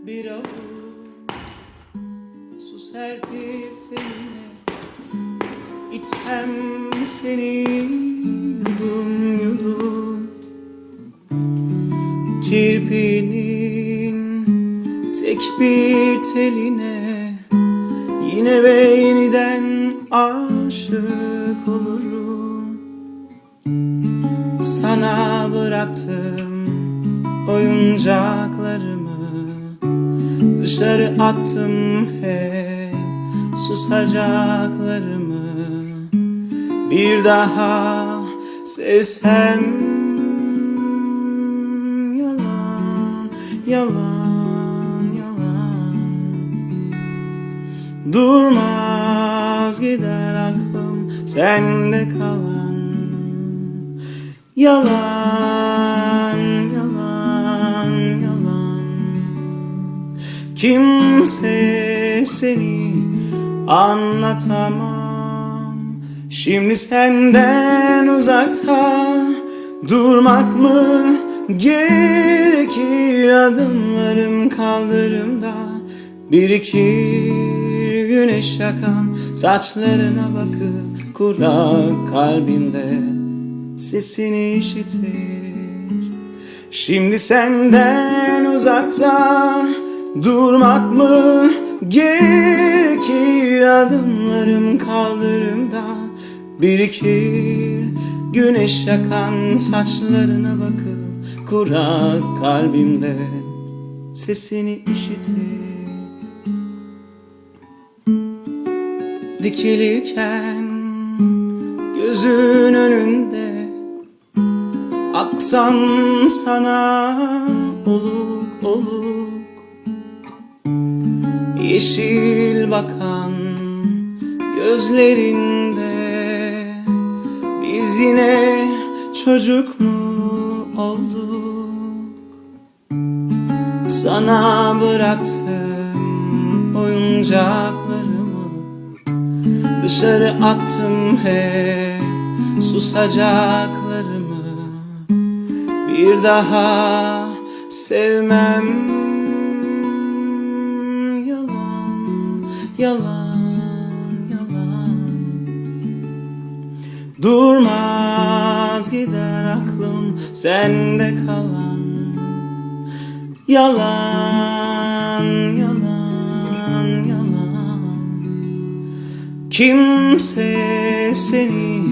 bir avuç su serpip tenine, İçsem seni yudum yudum. Kirpinin tek bir teline yine ve yeniden aşık olurum. Sana bıraktım oyuncaklarımı, dışarı attım hep susacaklarımı. Bir daha sevsem yalan, yalan, yalan. Durmaz gider aklım sende kalan. Yalan, yalan, yalan. Kimse seni anlatamam. Şimdi senden uzakta durmak mı gerekir? Adımlarım kaldırımda birikir. Güneş yakan saçlarına bakıp kurak kalbimde sesini işitir. Şimdi senden uzakta durmak mı gerekir? Adımlarım kaldırımda birikir. Güneş yakan saçlarına bakıp kurak kalbimde sesini işitir. Dikilirken gözün önünde aksam sana oluk oluk. Yeşil bakan gözlerinde biz yine çocuk mu olduk? Sana bıraktım oyuncaklarımı, dışarı attım hep susacaklarımı. Bir daha sevmem yalan, yalan, yalan. Durmaz gider aklım sende kalan. Yalan, yalan, yalan. Kimse seni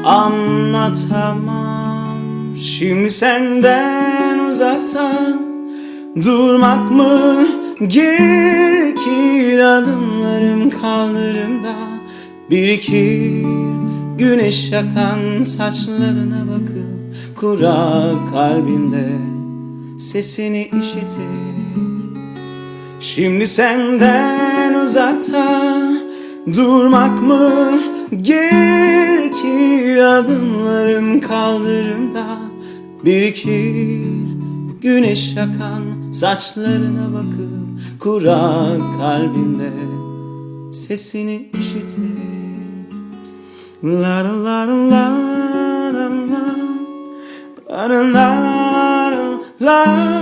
anlatamam. Şimdi senden uzakta durmak mı gerekir? Adımlarım kaldırımda birikir. Güneş yakan saçlarına bakıp kurak kalbimde sesini işitir. Şimdi senden uzakta durmak mı gerekir? Adımlarım kaldırımda birikir. Güneş yakan saçlarına bakıp kurak kalbimde sesini işitir. La la la la la la la la la la.